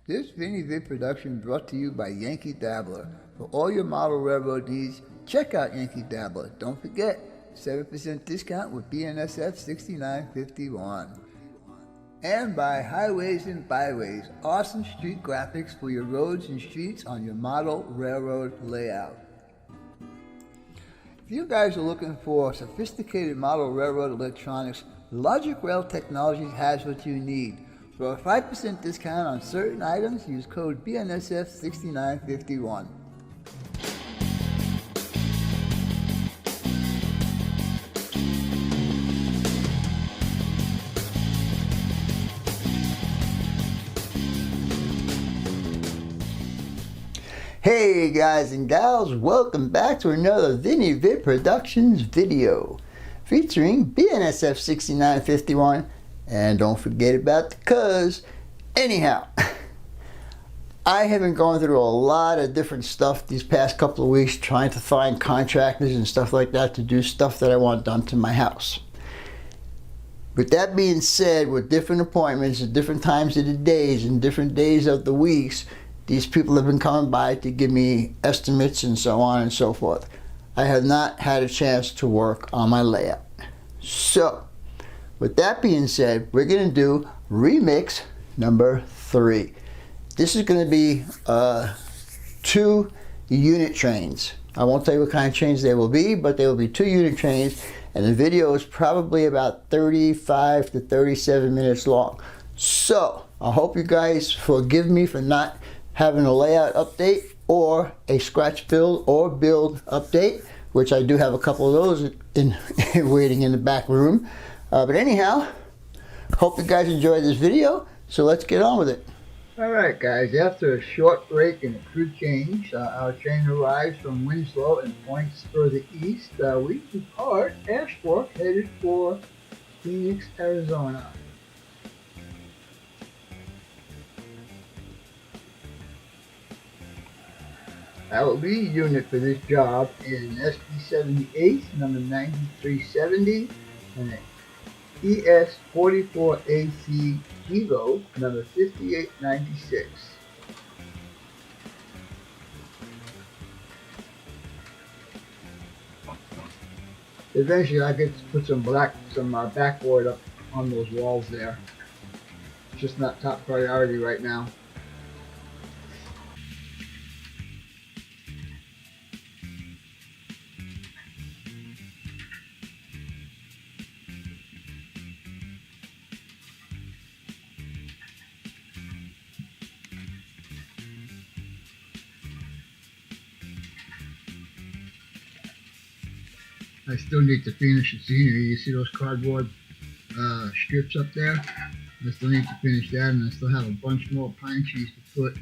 This Vid production brought to you by Yankee Dabbler. For all your model railroad needs, check out Yankee Dabbler. Don't forget, 7% discount with BNSF 6951. And by Highways and Byways, awesome street graphics for your roads and streets on your model railroad layout. If you guys are looking for sophisticated model railroad electronics, Logic Rail Technologies has what you need. For a 5% discount on certain items, use code BNSF 6951. Hey guys and gals, welcome back to another Vid Productions video featuring BNSF 6951, and don't forget about the cuz. Anyhow, I have been going through a lot of different stuff these past couple of weeks trying to find contractors and stuff like that to do stuff that I want done to my house. With that being said, with different appointments at different times of the days and different days of the weeks, these people have been coming by to give me estimates and so on and so forth. I have not had a chance to work on my layout. So, with that being said, we're going to do remix number 3. This is going to be 2 unit trains. I won't tell you what kind of trains they will be, but they will be 2 unit trains, and the video is probably about 35 to 37 minutes long. So, I hope you guys forgive me for not having a layout update or a scratch build or build update, which I do have a couple of those waiting in the back room. But anyhow, hope you guys enjoyed this video, so let's get on with it. Alright guys, after a short break and a crew change, our train arrives from Winslow and points further east. We depart Ashfork, headed for Phoenix, Arizona. Our lead unit for this job is an SP78, number 9370, and an ES44AC Evo, number 5896. Eventually I get to put some backboard up on those walls there. It's just not top priority right now. I still need to finish the scenery. You see those cardboard strips up there? I still need to finish that, and I still have a bunch more pine trees to put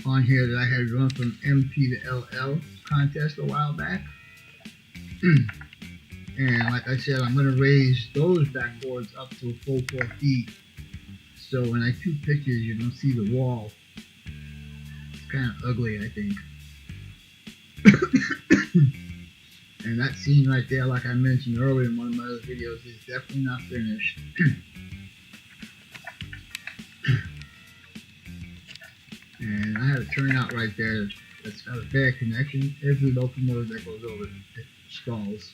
on here that I had run from MP to LL contest a while back. And like I said, I'm going to raise those backboards up to a full 4 feet. So when I shoot pictures, you don't see the wall. It's kind of ugly, I think. And that scene right there, like I mentioned earlier in one of my other videos, is definitely not finished. And I had a turnout right there that's got a bad connection. Every locomotive that goes over it stalls.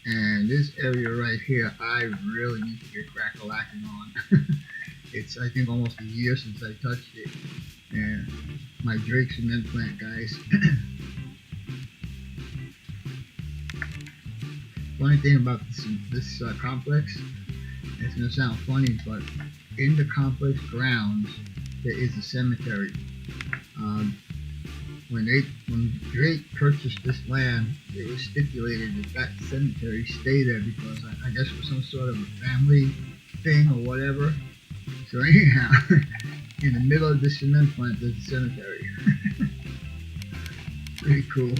And this area right here, I really need to get crack-a-lacking on. It's, I think, almost a year since I touched it. And my Drake cement plant, guys. Funny thing about this complex, it's going to sound funny, but in the complex grounds there is a cemetery. When Drake purchased this land, it was stipulated that that cemetery stay there because I guess it was some sort of a family thing or whatever. So anyhow, in the middle of the cement plant there's a cemetery. Pretty cool.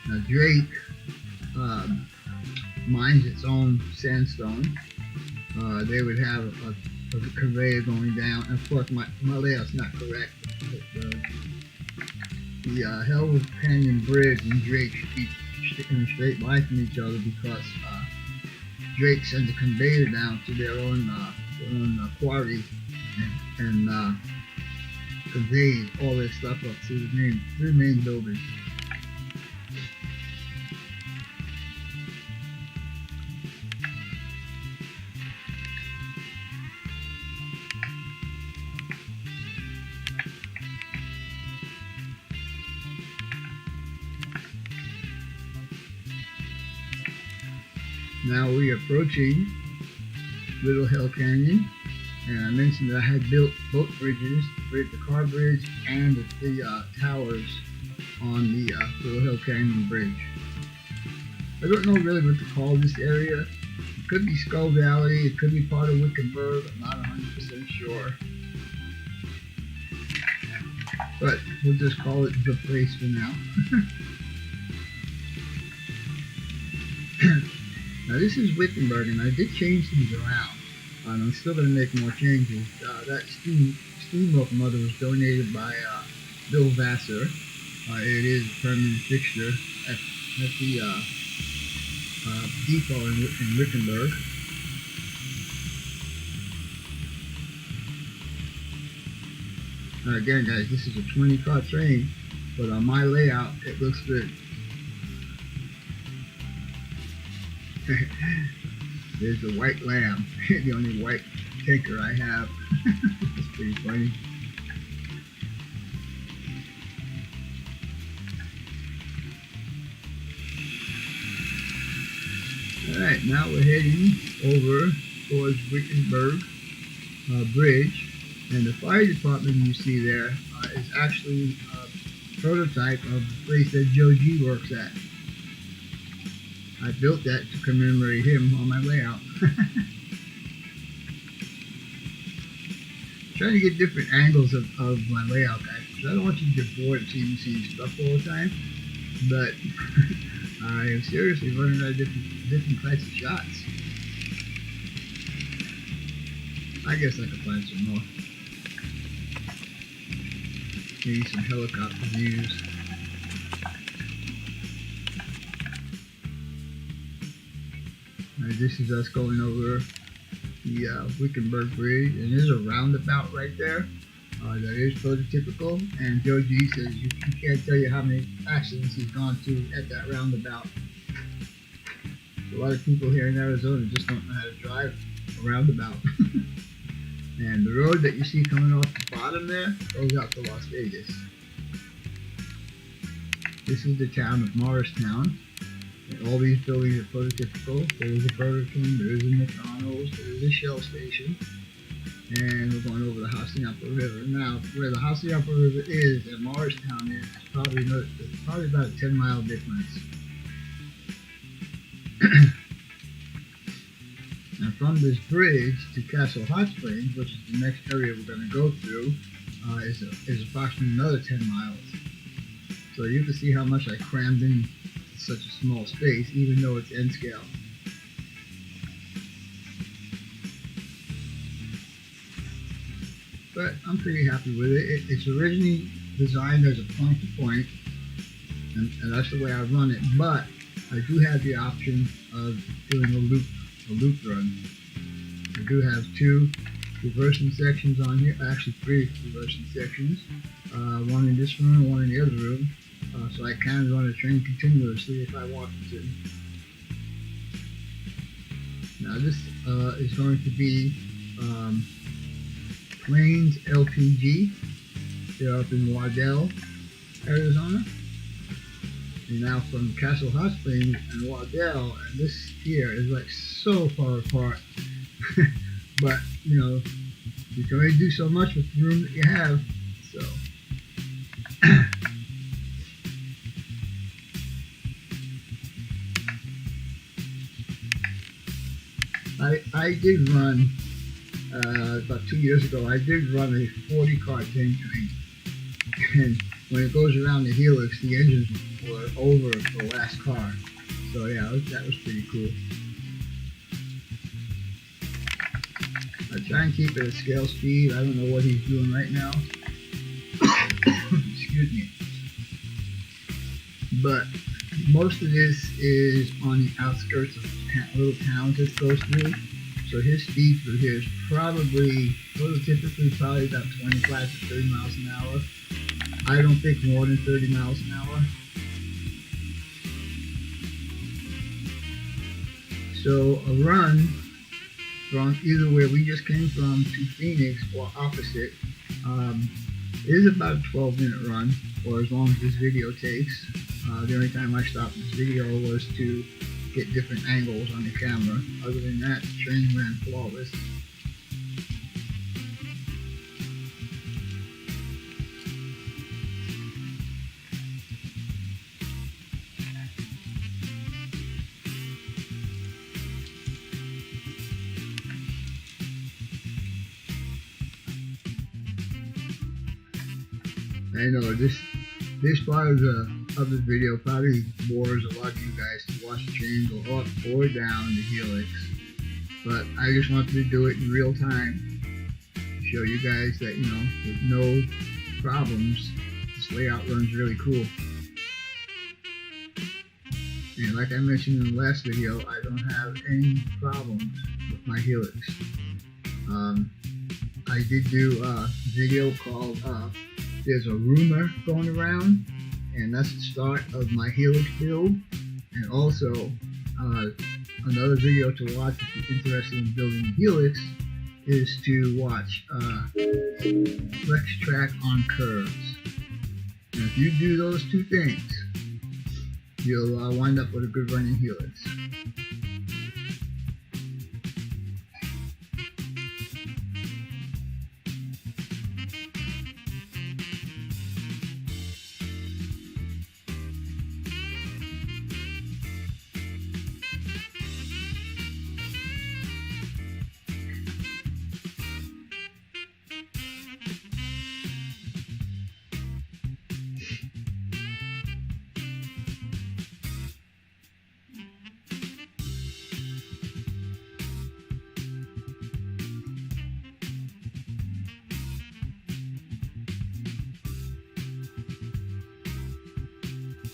Now Drake mines its own sandstone. They would have a conveyor going down. And of course, my layout's not correct. But, the Hell Canyon Bridge in Drake should be in a straight line from each other because Drake sends a conveyor down to their own quarry and conveys all their stuff up to the three main buildings. Now we are approaching Little Hill Canyon, and I mentioned that I had built both bridges, the car bridge and the towers on the Little Hill Canyon bridge. I don't know really what to call this area. It could be Skull Valley, it could be part of Wickenburg, I'm not 100% sure. But we'll just call it the place for now. Now this is Wickenburg, and I did change things around. I'm still going to make more changes. That steam locomotive was donated by Bill Vassar. It is a permanent fixture at the depot in Wickenburg. Now again, guys, this is a 20-car train, but on my layout, it looks good. There's the white lamb, the only white tanker I have. That's pretty funny. Alright, now we're heading over towards Wickenburg Bridge, and the fire department you see there is actually a prototype of the place that Joe G works at. I built that to commemorate him on my layout. Trying to get different angles of my layout, guys, because I don't want you to get bored of seeing stuff all the time. But I am seriously running out of different types of shots. I guess I could find some more. Maybe some helicopter views. This is us going over the Wickenburg Bridge, and there's a roundabout right there that is prototypical, and Joe G says you can't tell you how many accidents he's gone to at that roundabout. A lot of people here in Arizona just don't know how to drive a roundabout. And the road that you see coming off the bottom there goes out to Las Vegas. This is the town of Morristown. And all these buildings are prototypical. There is a Burger King, there is a McDonald's, there is a Shell station, and we're going over the Hassayampa River. Now, where the Hassayampa River is and Morristown is probably about a 10-mile difference. And from this bridge to Castle Hot Springs, which is the next area we're going to go through, is approximately another 10 miles. So you can see how much I crammed in such a small space, even though it's N scale. But I'm pretty happy with it. It's originally designed as a point-to-point, and that's the way I run it, but I do have the option of doing a loop run. I do have 2 reversing sections on here, actually 3 reversing sections, one in this room and one in the other room. So I can run a train continuously if I wanted to. Now this is going to be Plains LPG. They're up in Waddell, Arizona. And now from Castle Hot Springs and Waddell, and this here is like so far apart. But you know, you can only do so much with the room that you have. So. I did run, about 2 years ago, I did run a 40-car tank train. And when it goes around the helix, the engines were over the last car. So yeah, that was pretty cool. I try and keep it at scale speed. I don't know what he's doing right now. Excuse me. But Most of this is on the outskirts of little towns it goes through. So his speed through here is probably, typically probably about 25 to 30 miles an hour. I don't think more than 30 miles an hour. So a run from either where we just came from to Phoenix or opposite is about a 12-minute run, or as long as this video takes. The only time I stopped this video was to get different angles on the camera. Other than that, the train ran flawless. I know this part of the video probably bores a lot of you guys to watch the train go up or down the helix, but I just wanted to do it in real time to show you guys that, you know, with no problems, this layout runs really cool. And like I mentioned in the last video, I don't have any problems with my helix. I did do a video called There's a Rumor Going Around, and that's the start of my helix build. And also another video to watch if you're interested in building a helix is to watch Flex Track on Curves. And if you do those two things, you'll wind up with a good running helix.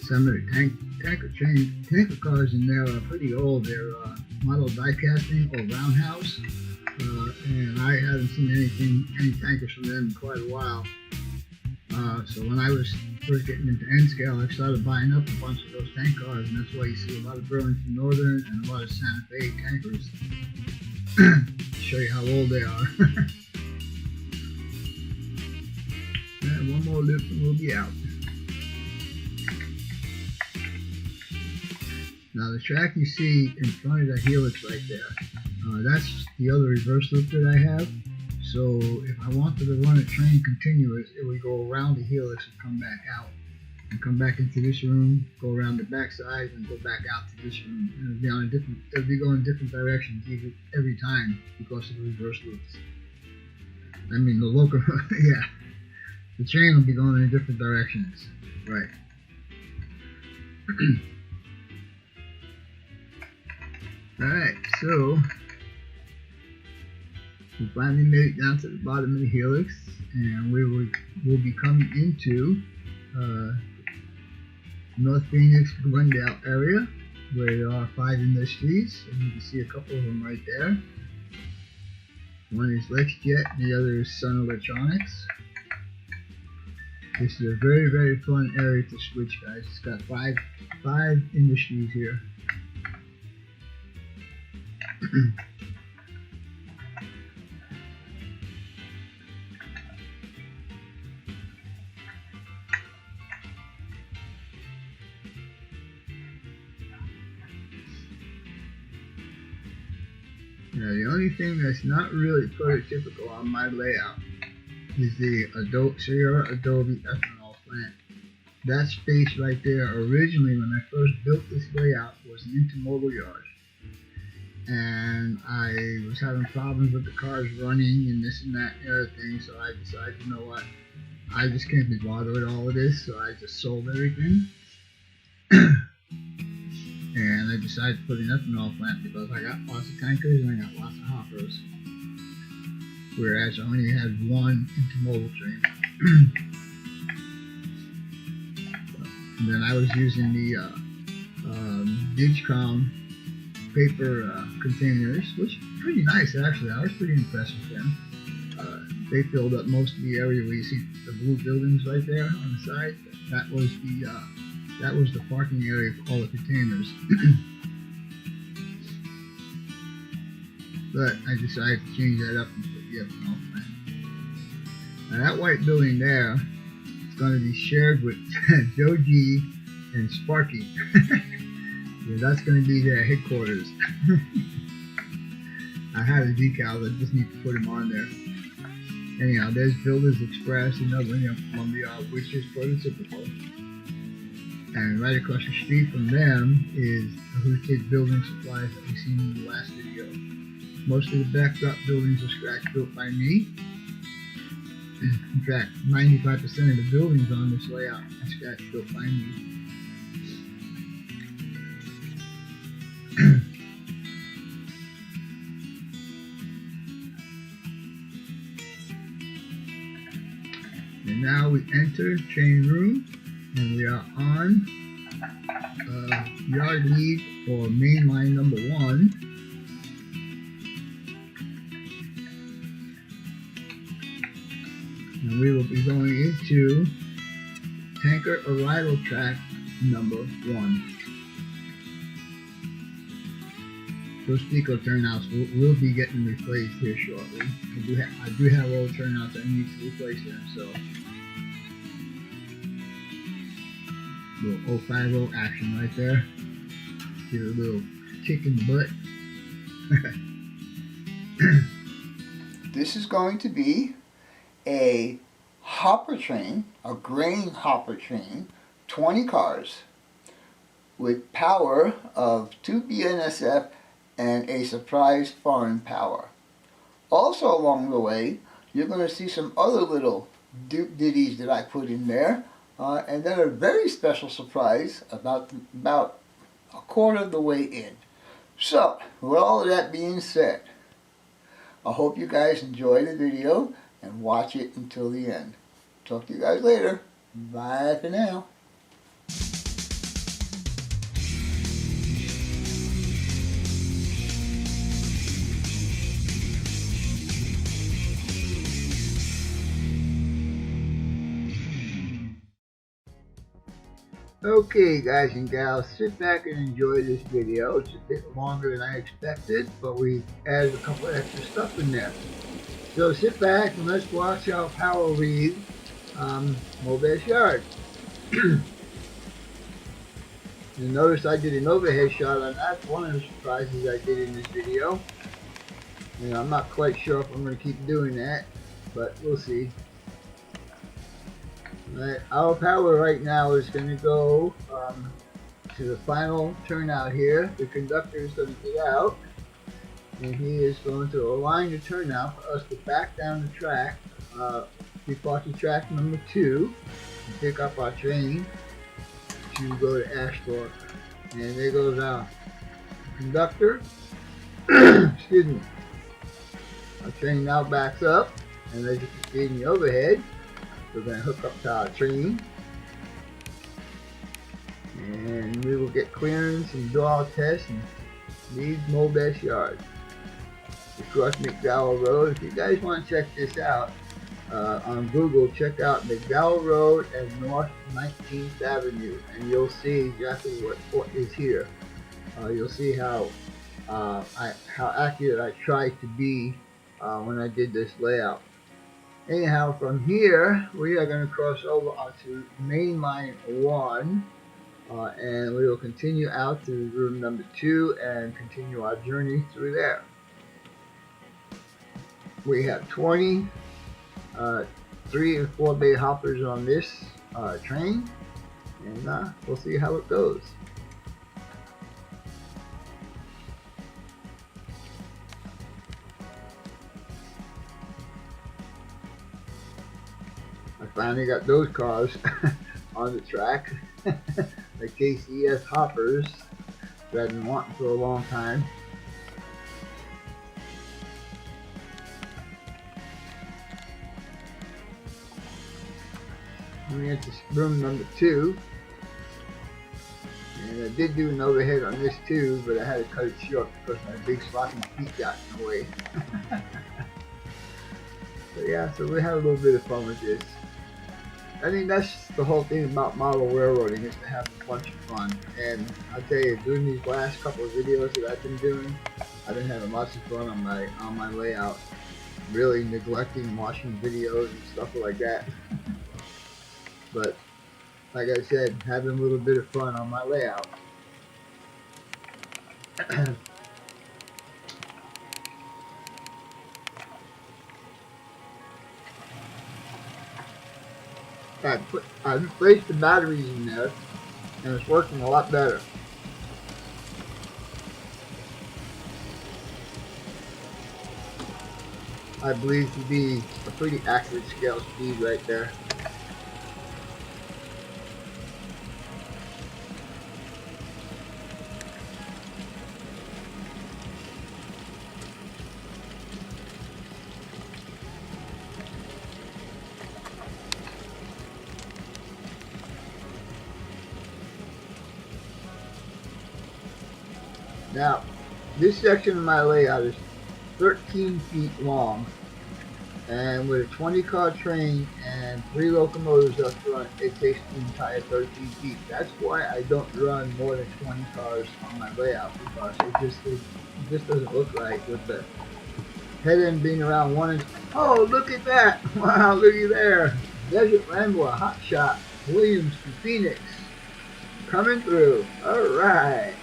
Some of the tanker cars in there are pretty old. They're model die casting or roundhouse, and I haven't seen any tankers from them in quite a while. So when I was first getting into N scale, I started buying up a bunch of those tank cars, and that's why you see a lot of Burlington Northern and a lot of Santa Fe tankers. To show you how old they are. And one more lift and we'll be out. Now the track you see in front of the helix right there, that's the other reverse loop that I have. So if I wanted to run a train continuous, it would go around the helix and come back out. And come back into this room, go around the back side, and go back out to this room. And it'll be going different directions every time because of the reverse loops. I mean the local, yeah. The train will be going in different directions. Right. Alright, so we finally made it down to the bottom of the helix, and we'll be coming into North Phoenix, Glendale area, where there are 5 industries, and you can see a couple of them right there. One is LexJet, and the other is Sun Electronics. This is a very, very fun area to switch, guys. It's got five industries here. Now the only thing that's not really prototypical on my layout is the Sierra Adobe ethanol plant. That space right there, originally when I first built this layout, was an intermodal yard. And I was having problems with the cars running and this and that and the other thing, so I decided, you know what, I just can't be bothered with all of this, so I just sold everything. And I decided to put an ethanol plant because I got lots of tankers and I got lots of hoppers. Whereas I only had one intermodal train. And then I was using the Digicom paper containers, which are pretty nice actually. I was pretty impressed with them. They filled up most of the area where you see the blue buildings right there on the side. That was the parking area for all the containers. But I decided to change that up and put the ethanol plant. Now that white building there is going to be shared with Joe G and Sparky. Yeah, that's going to be their headquarters. I have the decals, I just need to put them on there. Anyhow, there's Builders Express, another one in Columbia, which is prototypical. And right across the street from them is the Who's Kids Building Supplies that we've seen in the last video. Most of the backdrop buildings are scratch built by me. In fact, 95% of the buildings on this layout are scratch built by me. And now we enter train room, and we are on yard lead for main line number 1. And we will be going into tanker arrival track number 1. Those Pico turnouts will be getting replaced here shortly. I do have old turnouts I need to replace them, so little 050 action right there. Give it a little kick in the butt. This is going to be a hopper train, a grain hopper train, 20 cars with power of 2 BNSF and a surprise foreign power. Also along the way, you're going to see some other little ditties that I put in there, and then a very special surprise about a quarter of the way in. So, with all of that being said, I hope you guys enjoy the video and watch it until the end. Talk to you guys later. Bye for now. Okay guys and gals, sit back and enjoy this video. It's a bit longer than I expected, but we added a couple of extra stuff in there. So sit back and let's watch our power lead Mobile Yard. You notice I did an overhead shot on that. One of the surprises I did in this video. And I'm not quite sure if I'm going to keep doing that, but we'll see. Right, our power right now is going to go to the final turnout here. The conductor is going to get out, and he is going to align the turnout for us to back down the track, departure track number 2, and pick up our train to go to Ashford. And there goes our conductor. Excuse me. Our train now backs up, and as you can see in the overhead, we're going to hook up to our train, and we will get clearance and do our test and leave Mobile Yard. Across McDowell Road. If you guys want to check this out on Google, check out McDowell Road and North 19th Avenue, and you'll see exactly what is here. You'll see how accurate I tried to be when I did this layout. Anyhow, from here, we are going to cross over onto main line 1, and we will continue out to room number 2 and continue our journey through there. We have 20 3 and 4 bay hoppers on this train, and we'll see how it goes. I finally got those cars on the track. The KCS hoppers that I've been wanting for a long time. We get to room number 2, And I did do an overhead on this too, but I had to cut it short because my big sloppy feet got in the way. So yeah, so we had a little bit of fun with this. I mean, that's the whole thing about model railroading, is to have a bunch of fun. And I'll tell you, doing these last couple of videos that I've been doing, I've been having lots of fun on my layout. Really neglecting watching videos and stuff like that. But like I said, having a little bit of fun on my layout. I replaced the batteries in there, and it's working a lot better. I believe to be a pretty accurate scale speed right there. Now, this section of my layout is 13 feet long, and with a 20-car train and 3 locomotives up front, it takes the entire 13 feet. That's why I don't run more than 20 cars on my layout, because it just doesn't look right with the head end being around 1 inch. Oh, look at that! Wow, looky there! Desert Rambler Hot Shot Williams to Phoenix coming through. All right.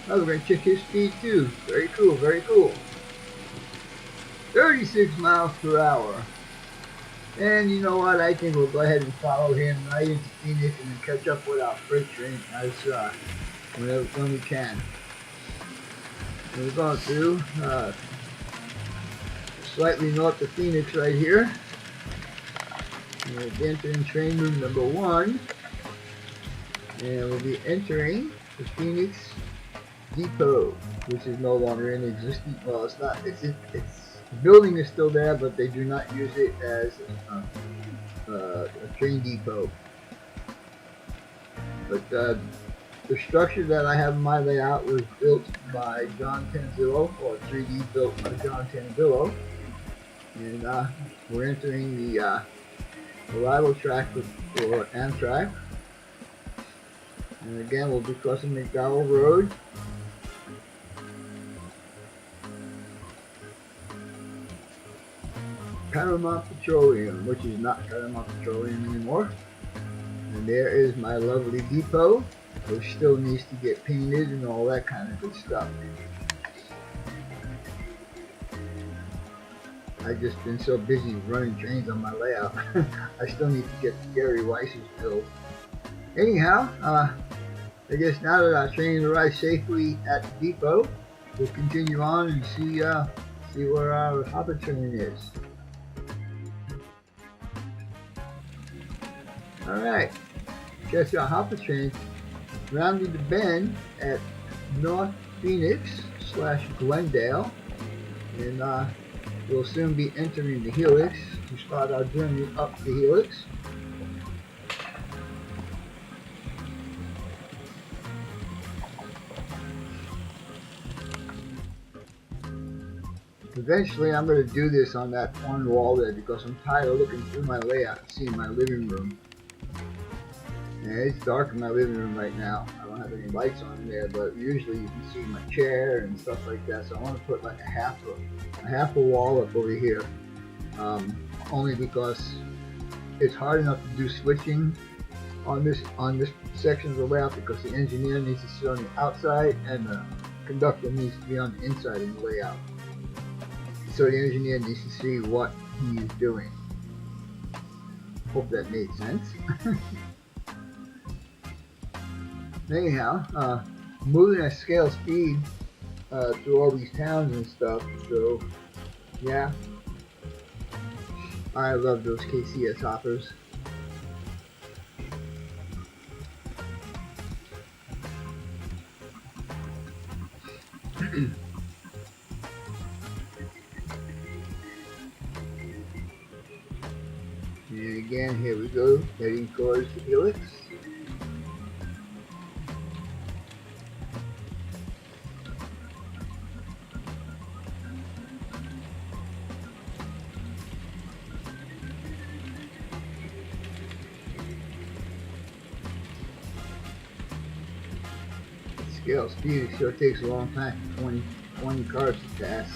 Oh, we're going to check his speed too. Very cool, very cool. 36 miles per hour. And you know what? I think we'll go ahead and follow him right into Phoenix and then catch up with our freight train as when we can. We're going through slightly north of Phoenix right here. And we'll be entering train room number 1. And we'll be entering the Phoenix Depot, which is no longer in existence. Well, it's not. The building is still there, but they do not use it as a train depot. But the structure that I have in my layout was built by John Tanzillo, or 3D built by John Tanzillo, and we're entering the arrival track for Amtrak. And again, we'll be crossing McDowell Road. Paramount Petroleum, which is not Paramount Petroleum anymore. And there is my lovely depot, which still needs to get painted and all that kind of good stuff. I've just been so busy running trains on my layout. I still need to get Gary Weiss's build. Anyhow, I guess now that our train arrived safely at the depot, we'll continue on and see where our hopper train is. Alright, guess our hopper train rounded the bend at North Phoenix / Glendale, and we'll soon be entering the Helix to start our journey up the Helix. Eventually I'm going to do this on that one wall there, because I'm tired of looking through my layout and seeing my living room. And it's dark in my living room right now. I don't have any lights on there, but usually you can see my chair and stuff like that. So I want to put like a half a wall up over here, only because it's hard enough to do switching on this section of the layout, because the engineer needs to sit on the outside and the conductor needs to be on the inside of the layout. So the engineer needs to see what he is doing. Hope that made sense. Anyhow, moving at scale speed through all these towns and stuff, so yeah, I love those KCS hoppers. And again, here we go, heading towards the Helix. scale speed, it sure takes a long time for 20 cars to pass.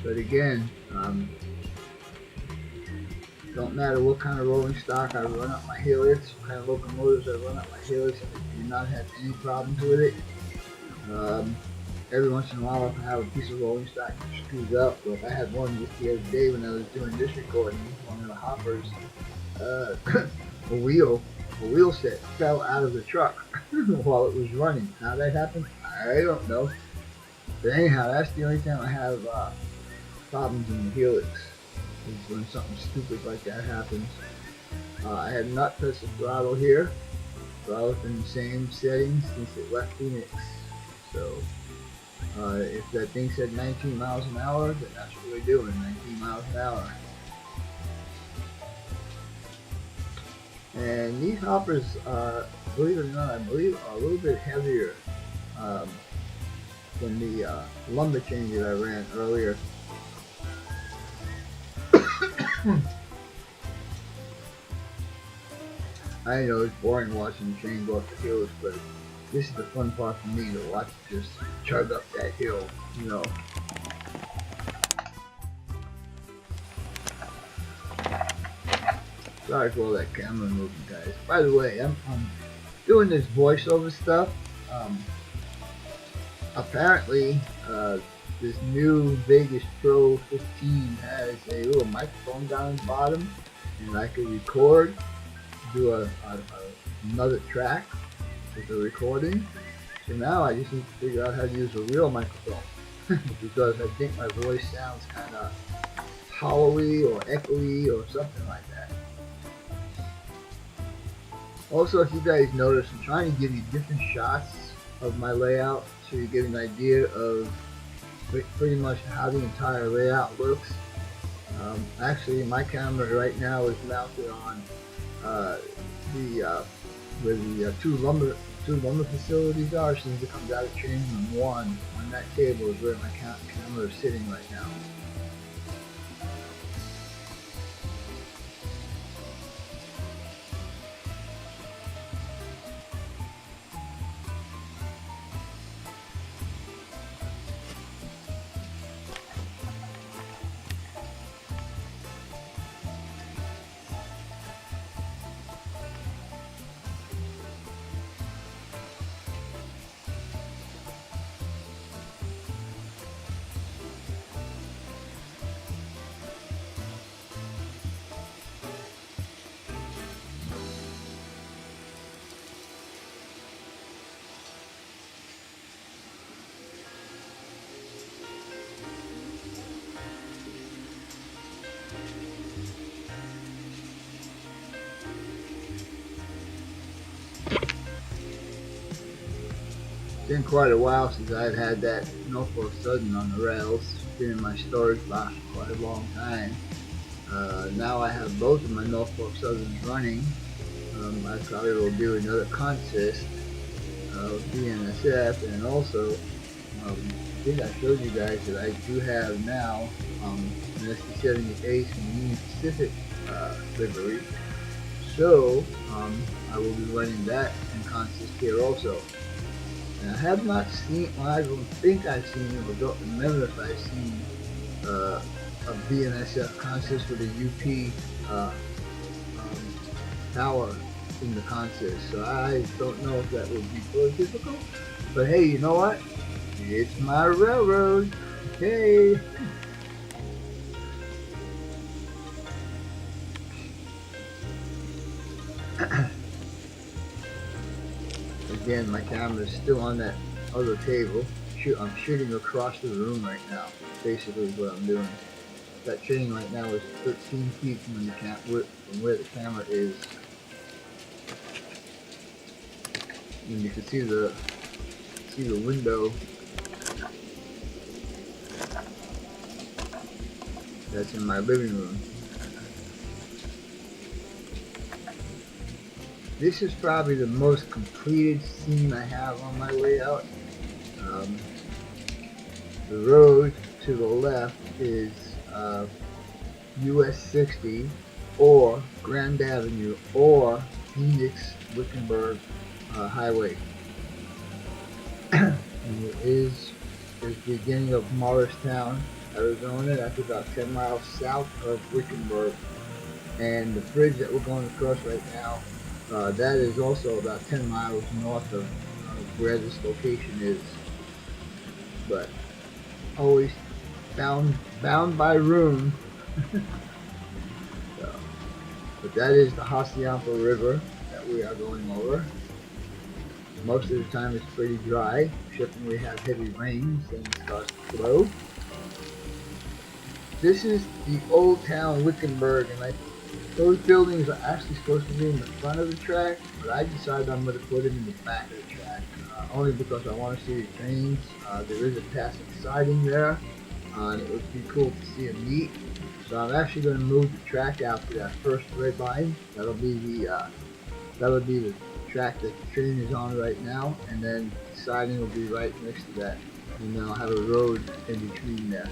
But again, don't matter what kind of rolling stock I run up my helix, what kind of locomotives I run up my helix, I do not have any problems with it. Every once in a while, if I have a piece of rolling stock that screws up, like I had one just the other day when I was doing this recording, one of the hoppers, a wheel set fell out of the truck while it was running. How that happened, I don't know. But anyhow, that's the only time I have problems in the helix, is when something stupid like that happens. I have not touched the throttle here. Throttle's been the same settings since it left Phoenix. So if that thing said 19 miles an hour, then that's what we're doing, 19 miles an hour. And these hoppers, believe it or not, I believe are a little bit heavier than the lumber chain that I ran earlier. I know it's boring watching the train go up the hills, but this is the fun part for me, to watch it just chug up that hill, you know. Sorry for all that camera movement, guys. By the way, I'm doing this voiceover stuff. Apparently, this new Vegas Pro 15 has a little microphone down the bottom, and I can record, do another track with the recording. So now I just need to figure out how to use a real microphone because I think my voice sounds kind of hollowy or echoey or something like that. Also, if you guys notice, I'm trying to give you different shots of my layout so you get an idea of pretty much how the entire layout looks. Actually, my camera right now is mounted on where the two lumber facilities are. As soon as it comes out of train room 1, on that table is where my camera is sitting right now. Been quite a while since I've had that Norfolk Southern on the rails. It's been in my storage box for quite a long time. Now I have both of my Norfolk Southerns running. I probably will do another consist of BNSF, and also I think I showed you guys that I do have now an SD-70 from Union Pacific livery. So I will be running that in consist here also. And I have not seen, well, I don't think I've seen it, or don't remember if I've seen a BNSF consist with a UP tower in the consist. So I don't know if that would be so difficult. But hey, you know what? It's my railroad. Okay. Again, my camera is still on that other table. I'm shooting across the room right now. Basically, is what I'm doing. That train right now is 13 feet from where the camera is, and you can see the window. That's in my living room. This is probably the most completed scene I have on my way out. The road to the left is US 60, or Grand Avenue or Phoenix Wickenburg Highway. And it is the beginning of Morristown, Arizona. That's about 10 miles south of Wickenburg. And the bridge that we're going across right now, that is also about 10 miles north of where this location is. But always bound by room. So, but that is the Hacienda River that we are going over. Most of the time it's pretty dry, except when we have heavy rains and it starts to flow. This is the old town Wickenburg, and those buildings are actually supposed to be in the front of the track, but I decided I'm going to put them in the back of the track, only because I want to see the trains. There is a passing siding there, and it would be cool to see them meet. So I'm actually going to move the track out to that first red line. That'll be the track that the train is on right now, and then the siding will be right next to that, and then I'll have a road in between there.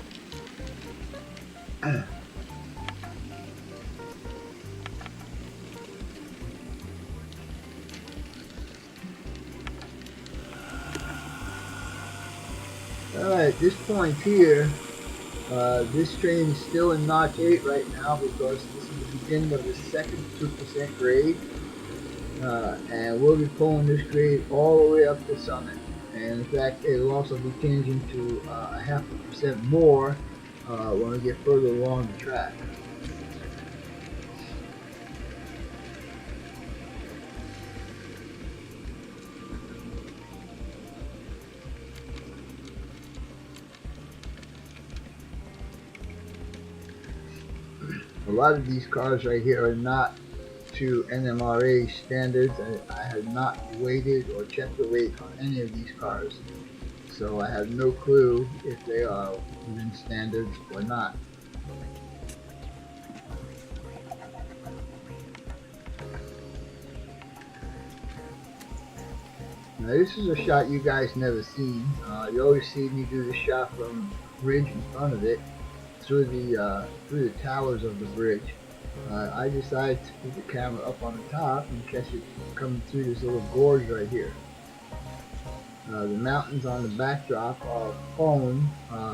Alright, at this point here, this train is still in Notch 8 right now because this is the beginning of the second 2% grade. And we'll be pulling this grade all the way up to Summit. And in fact, it will also be changing to a 0.5% more when we get further along the track. A lot of these cars right here are not to NMRA standards. I have not weighted or checked the weight on any of these cars, so I have no clue if they are within standards or not. Now this is a shot you guys never seen. You always see me do this shot from the bridge in front of it, through the towers of the bridge. I decided to put the camera up on the top and catch it coming through this little gorge right here. The mountains on the backdrop are foam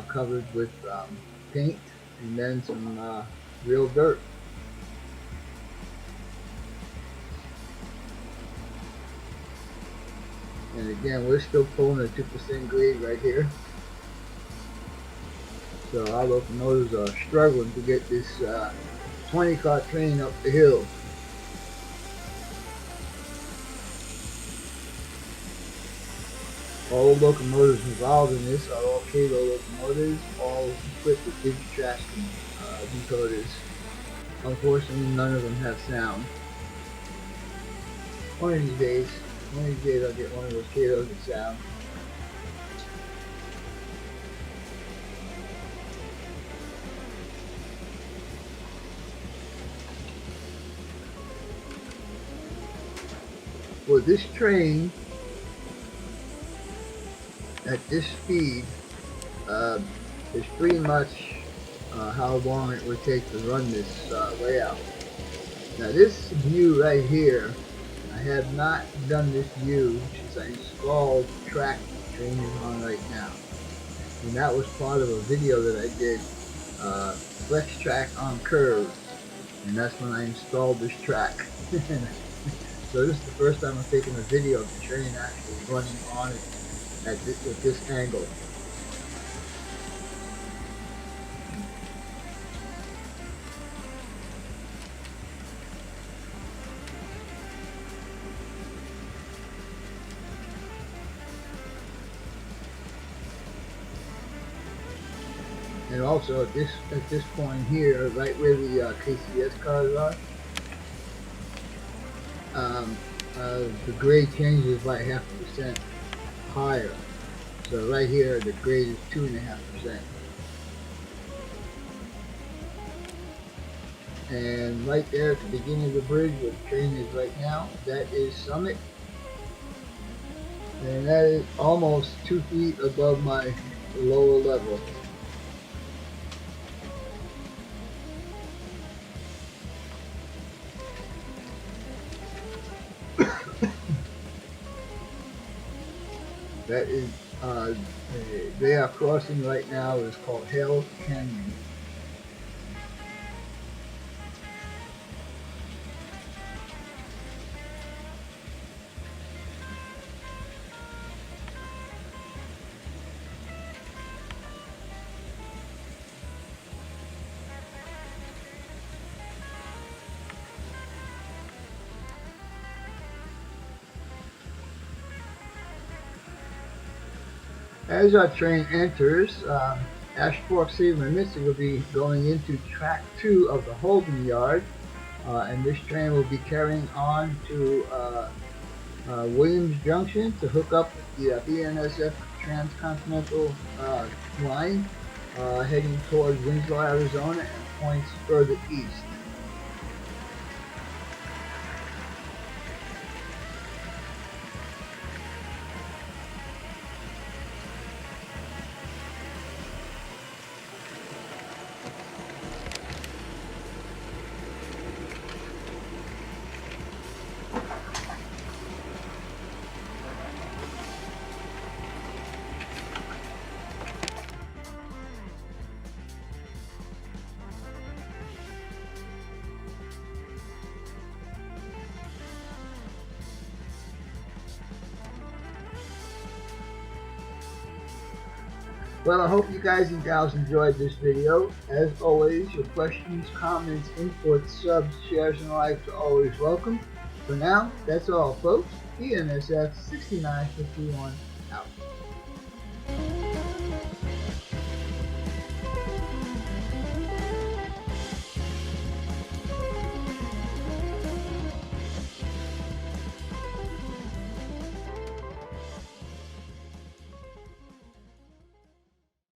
covered with paint and then some real dirt. And again, we're still pulling a 2% grade right here. So our locomotives are struggling to get this 20-car train up the hill. All the locomotives involved in this are all Kato locomotives, all equipped with Digitrax decoders. Unfortunately, none of them have sound. One of these days I'll get one of those Katos with sound. Well, this train at this speed is pretty much how long it would take to run this layout. Now this view right here, I have not done this view since I installed the track the train is on right now. And that was part of a video that I did, Flex Track on Curve. And that's when I installed this track. So this is the first time I'm taking a video of the train actually running on it at this angle. And also at this point here, right where the KCS cars are, the grade changes by 0.5% higher. So right here, the grade is 2.5%. And right there at the beginning of the bridge where the train is right now, that is Summit. And that is almost 2 feet above my lower level. that is they are crossing right now is called Hell Canyon. As our train enters, Ash Fork Cedar and Mystic will be going into track 2 of the holding yard, and this train will be carrying on to Williams Junction to hook up the BNSF transcontinental line, heading towards Winslow, Arizona, and points further east. Well, I hope you guys and gals enjoyed this video. As always, your questions, comments, inputs, subs, shares, and likes are always welcome. For now, that's all, folks. BNSF 6951 out.